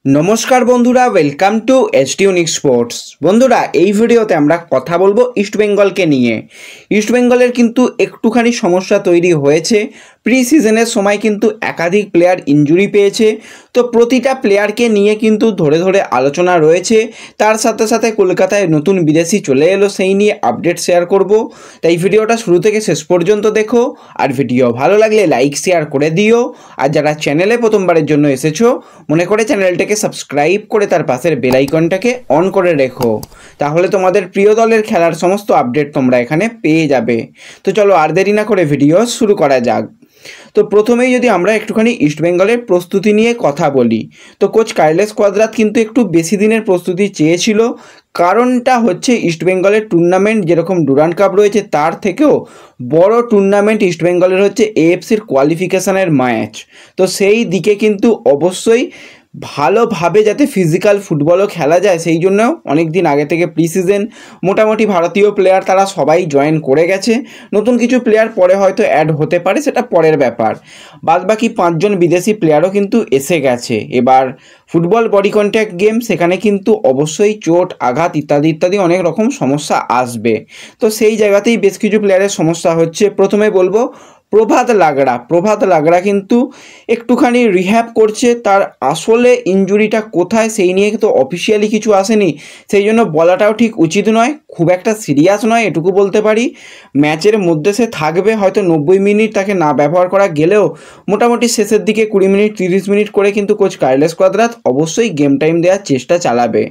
नमस्कार बंधुरा welcome to एसटीयूनिक sports. बंधुरा এই ভিডিওতে আমরা কথা বলবো ইস্ট বেঙ্গলকে নিয়ে। ইস্ট বেঙ্গলের কিন্তু একটুখানি সমস্যা তৈরি হয়েছে। প্রি সিজনের সময় কিন্তু একাধিক প্লেয়ার ইনজুরি পেয়েছে, তো প্রতিটা প্লেয়ারকে নিয়ে কিন্তু ধরে ধরে আলোচনা রয়েছে। তার সাথে সাথে কলকাতায় নতুন বিদেশি চলে এলো, সেই নিয়ে আপডেট শেয়ার করব। তাই ভিডিওটা শুরু থেকে শেষ পর্যন্ত দেখো, আর ভিডিও ভালো লাগলে লাইক শেয়ার করে দিও। আর যারা চ্যানেলে প্রথমবারের জন্য এসেছো মনে করে চ্যানেলটাকে সাবস্ক্রাইব করে তার পাশের বেল আইকনটাকে অন করে রেখো, তাহলে তোমাদের প্রিয় দলের খেলার সমস্ত আপডেট তোমরা এখানে পেয়ে যাবে। তো চলো আর দেরি না করে ভিডিও শুরু করা যাক। তো প্রথমেই যদি আমরা একটুখানি ইস্ট বেঙ্গলের প্রস্তুতি নিয়ে কথা বলি, তো কোচ কার্লেস কোয়াদ্রাত কিন্তু একটু বেশি দিনের প্রস্তুতি চেয়েছিল। কারণটা হচ্ছে ইস্ট বেঙ্গলের টুর্নামেন্ট যেরকম ডুরান্ড কাপ রয়েছে, তার থেকেও বড় টুর্নামেন্ট ইস্ট বেঙ্গলের হচ্ছে এএফসির কোয়ালিফিকেশনের ম্যাচ। তো সেই দিকে কিন্তু অবশ্যই ভালোভাবে যাতে ফিজিক্যাল ফুটবলও খেলা যায়, সেই জন্য অনেক দিন আগে থেকে প্রি সিজন মোটামুটি ভারতীয় প্লেয়ার তারা সবাই জয়েন করে গেছে। নতুন কিছু প্লেয়ার পরে হয়তো অ্যাড হতে পারে, সেটা পরের ব্যাপার। বাদবাকি 5 জন বিদেশি প্লেয়ারও কিন্তু এসে গেছে। এবার ফুটবল বডি কন্ট্যাক্ট গেম, সেখানে কিন্তু অবশ্যই চোট আঘাত ইত্যাদি ইত্যাদি অনেক রকম সমস্যা আসবে। তো সেই জায়গাতেই বেশ কিছু প্লেয়ারের সমস্যা হচ্ছে। প্রথমে বলবো প্রভাত লাগড়া কিন্তু একটুখানি রিহ্যাব করছে। তার আসলে ইনজুরিটা কোথায় সেই নিয়ে তো অফিসিয়ালি কিছু আসেনি, সেই জন্য বলাটাও ঠিক উচিত নয়। খুব একটা সিরিয়াস নয় এটুকু বলতে পারি। ম্যাচের মধ্যে সে থাকবে, হয়তো 90 মিনিট তাকে না ব্যবহার করা গেলেও মোটামুটি শেষের দিকে 20 মিনিট 30 মিনিট করে কিন্তু কোচ কার্লেস কোয়াদ্রাত অবশ্যই গেম টাইম দেওয়ার চেষ্টা চালাবে।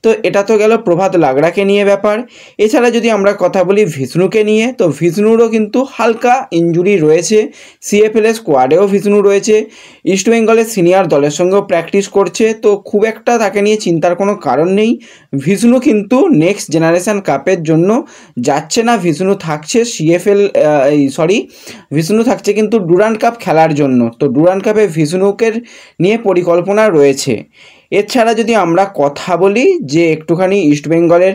তো এটা তো গেল প্রভাত লাগড়াকে নিয়ে ব্যাপার। এছাড়া যদি আমরা কথা বলি ভিষ্ণুকে নিয়ে, তো ভিষ্ণুরও কিন্তু হালকা ইনজুরি রয়েছে। সিএফএল স্কোয়াডেও ভিষ্ণু রয়েছে, ইস্ট বেঙ্গলের সিনিয়র দলের সঙ্গেও প্র্যাকটিস করছে। তো খুব একটা তাকে নিয়ে চিন্তার কোনো কারণ নেই। ভিষ্ণু কিন্তু নেক্সট জেনারেশন কাপের জন্য যাচ্ছে না, ভিষ্ণু থাকছে ভিষ্ণু থাকছে কিন্তু ডুরান্ড কাপ খেলার জন্য। তো ডুরান্ড কাপে ভিষ্ণুকে নিয়ে পরিকল্পনা রয়েছে। এছাড়া যদি আমরা কথা বলি যে একটুখানি ইস্ট বেঙ্গলের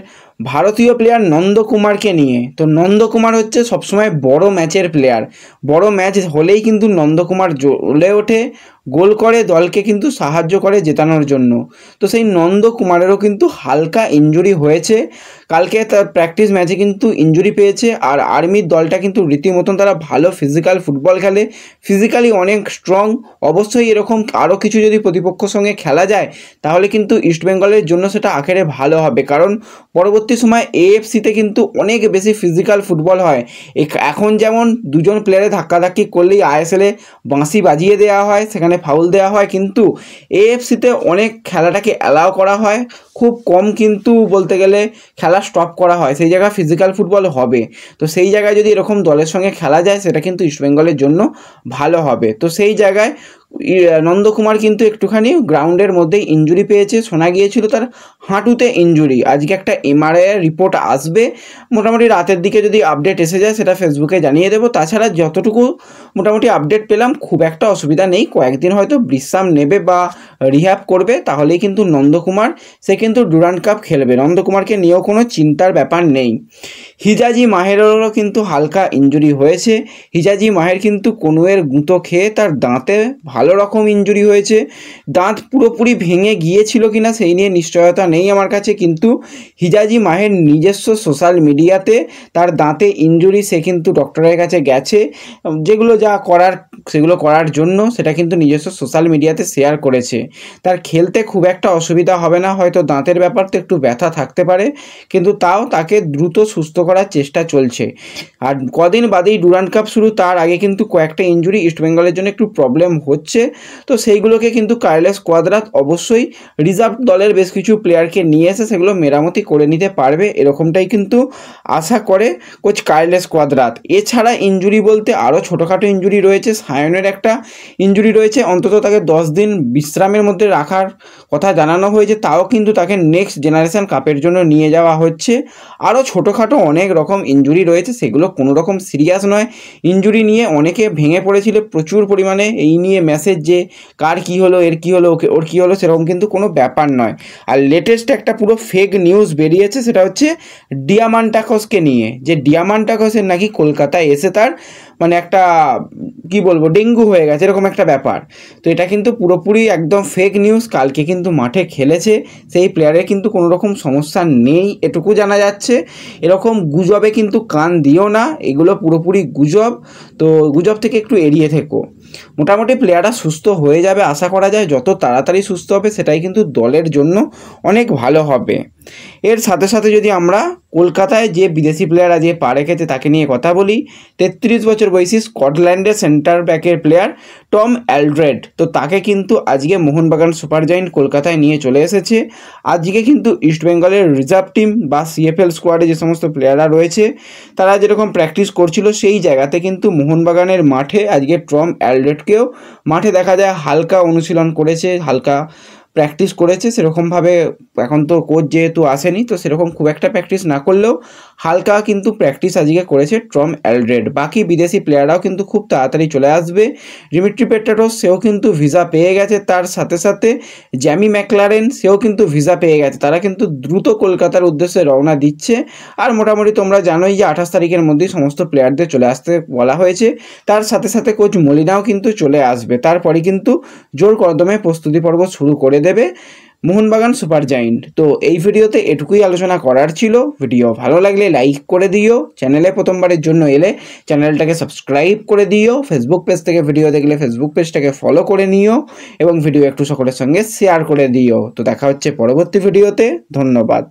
ভারতীয় প্লেয়ার নন্দকুমারকে নিয়ে, তো নন্দকুমার হচ্ছে সবসময় বড় ম্যাচের প্লেয়ার। বড় ম্যাচ হলেই কিন্তু নন্দকুমার জ্বলে ওঠে, গোল করে, দলকে কিন্তু সাহায্য করে জেতানোর জন্য। তো সেই নন্দকুমারেরও কিন্তু হালকা ইনজুরি হয়েছে। কালকে তার প্র্যাকটিস ম্যাচে কিন্তু ইনজুরি পেয়েছে। আর আর্মির দলটা কিন্তু রীতিমতন তারা ভালো ফিজিক্যাল ফুটবল খেলে, ফিজিক্যালি অনেক স্ট্রং। অবশ্যই এরকম আরও কিছু যদি প্রতিপক্ষর সঙ্গে খেলা যায় তাহলে কিন্তু ইস্ট বেঙ্গলের জন্য সেটা আখেরে ভালো হবে, কারণ পরবর্তী সময় এএফসিতে কিন্তু অনেক বেশি ফিজিক্যাল ফুটবল হয়। এখন যেমন দুজন প্লেয়ারে ধাক্কাধাক্কি করলেই আইএসএলে বাঁশি বাজিয়ে দেওয়া হয়, সেখানে ফাউল দেওয়া হয়, কিন্তু এএফসিতে অনেক খেলাটাকে অ্যালাউ করা হয়, খুব কম কিন্তু বলতে গেলে খেলা স্টপ করা হয়। সেই জায়গায় ফিজিক্যাল ফুটবল হবে। তো সেই জায়গায় যদি এরকম দলের সঙ্গে খেলা যায় সেটা কিন্তু ইস্ট বেঙ্গলের জন্য ভালো হবে। তো সেই জায়গায় নন্দকুমার কিন্তু একটুখানি গ্রাউন্ডের মধ্যেই ইনজুরি পেয়েছে। শোনা গিয়েছিল তার হাঁটুতে ইনজুরি। আজকে একটা এমআরআই রিপোর্ট আসবে, মোটামুটি রাতের দিকে যদি আপডেট এসে যায় সেটা ফেসবুকে জানিয়ে দেবো। তাছাড়া যতটুকু মোটামুটি আপডেট পেলাম খুব একটা অসুবিধা নেই, কয়েকদিন হয়তো বিশ্রাম নেবে বা রিহ্যাব করবে, তাহলেই কিন্তু নন্দকুমার সে কিন্তু ডুরান্ড কাপ খেলবে। নন্দকুমারকে নিয়েও কোনো চিন্তার ব্যাপার নেই। হিজাজি মাহেরেরও কিন্তু হালকা ইনজুরি হয়েছে। হিজাজি মাহের কিন্তু কনুয়ের গুঁতো খেয়ে তার দাঁতে ভালো রকম ইনজুরি হয়েছে। দাঁত পুরোপুরি ভেঙে গিয়েছিল কিনা সেই নিয়ে নিশ্চয়তা নেই আমার কাছে, কিন্তু হিজাজি মাহের নিজস্ব সোশ্যাল মিডিয়াতে তার দাঁতে ইনজুরি, সে কিন্তু ডক্টরের কাছে গেছে, যেগুলো যা করার সেগুলো করার জন্য সেটা কিন্তু নিজস্ব সোশ্যাল মিডিয়াতে শেয়ার করেছে। তার খেলতে খুব একটা অসুবিধা হবে না, হয়তো দাঁতের ব্যাপার তো একটু ব্যথা থাকতে পারে, কিন্তু তাও তাকে দ্রুত সুস্থ করার চেষ্টা চলছে। আর কদিন বাদেই ডুরান্ড কাপ শুরু, তার আগে কিন্তু কয়েকটা ইনজুরি ইস্ট বেঙ্গলের জন্য একটু প্রবলেম হচ্ছে। তো সেইগুলোকে কিন্তু কার্লেস কোয়াদ্রাত অবশ্যই রিজার্ভ দলের বেশ কিছু প্লেয়ারকে নিয়ে এসে সেগুলো মেরামতি করে নিতে পারবে, এরকমটাই কিন্তু আশা করে কোচ কার্লেস কোয়াদ্রাত। এছাড়া ইনজুরি বলতে আরও ছোটোখাটো ইনজুরি রয়েছে। সায়নের একটা ইনজুরি রয়েছে, অন্তত তাকে 10 দিন বিশ্রামের মধ্যে রাখার কথা জানানো হয়েছে, তাও কিন্তু তাকে নেক্সট জেনারেশন কাপের জন্য নিয়ে যাওয়া হচ্ছে। আরও ছোটোখাটো অনেক রকম ইনজুরি রয়েছে, সেগুলো কোনো রকম সিরিয়াস নয়। ইনজুরি নিয়ে অনেকে ভেঙে পড়েছিল প্রচুর পরিমাণে, এই নিয়ে মেসেজ যে কার কী হলো, এর কী হলো, ওর কী হলো, সেরকম কিন্তু কোনো ব্যাপার নয়। আর লেটেস্ট একটা পুরো ফেক নিউজ বেরিয়েছে, সেটা হচ্ছে ডিয়ামান্টাকসকে নিয়ে, যে ডিয়ামান্টাকসের নাকি কলকাতায় এসে তার মানে একটা কি বলবো ডেঙ্গু হয়ে গেছে এরকম একটা ব্যাপার। তো এটা কিন্তু পুরোপুরি একদম ফেক নিউজ। কালকে কিন্তু মাঠে খেলেছে, সেই প্লেয়ারের কিন্তু কোনো রকম সমস্যা নেই এটুকু জানা যাচ্ছে। এরকম গুজবে কিন্তু কান দিও না, এগুলো পুরোপুরি গুজব। তো গুজব থেকে একটু এড়িয়ে থেকো। মোটামুটি প্লেয়াররা সুস্থ হয়ে যাবে আশা করা যায়, যত তাড়াতাড়ি সুস্থ হবে সেটাই কিন্তু দলের জন্য অনেক ভালো হবে। এর সাথে সাথে যদি আমরা কলকাতায় যে বিদেশি প্লেয়ার আজকে পা রেখেছে তাকে নিয়ে কথা বলি, 33 বছর বয়সী স্কটল্যান্ডের সেন্টার ব্যাকের প্লেয়ার টম অ্যালড্রেড। তো তাকে কিন্তু আজকে মোহনবাগান সুপার জায়েন্ট কলকাতায় নিয়ে চলে এসেছে। আজকে কিন্তু ইস্টবেঙ্গলের রিজার্ভ টিম বা সিএফএল স্কোয়াডে যে সমস্ত প্লেয়াররা রয়েছে তারা যেরকম প্র্যাকটিস করছিল সেই জায়গাতে কিন্তু মোহনবাগানের মাঠে আজকে টম অ্যালড্রেডকেও মাঠে দেখা যায় হালকা অনুশীলন করেছে, হালকা প্র্যাকটিস করেছে। সেরকমভাবে এখন তো কোচ যেহেতু আসেনি, তো সেরকম খুব একটা প্র্যাকটিস না করলেও হালকা কিন্তু প্র্যাকটিস আজকে করেছে টম অ্যালড্রেড। বাকি বিদেশি প্লেয়াররাও কিন্তু খুব তাড়াতাড়ি চলে আসবে। ডিমিট্রি পেট্রাটোস সেও কিন্তু ভিসা পেয়ে গেছে, তার সাথে সাথে জ্যামি ম্যাকলারেন সেও কিন্তু ভিসা পেয়ে গেছে। তারা কিন্তু দ্রুত কলকাতার উদ্দেশ্যে রওনা দিচ্ছে। আর মোটামুটি তোমরা জানোই যে 28 তারিখের মধ্যেই সমস্ত প্লেয়ারদের চলে আসতে বলা হয়েছে। তার সাথে সাথে কোচ মলিনাও কিন্তু চলে আসবে। তারপরে কিন্তু জোর কদমে প্রস্তুতি পর্ব শুরু করে দেবে মোহনবাগান সুপার জায়েন্ট। তো এই ভিডিওতে এটুকুই আলোচনা করার ছিল। ভিডিও ভালো লাগলে লাইক করে দিও, চ্যানেলে প্রথমবারের জন্য এলে চ্যানেলটাকে সাবস্ক্রাইব করে দিও, ফেসবুক পেজ থেকে ভিডিও দেখলে ফেসবুক পেজটাকে ফলো করে নিও এবং ভিডিও একটু সকলের সঙ্গে শেয়ার করে দিও। তো দেখা হচ্ছে পরবর্তী ভিডিওতে। ধন্যবাদ।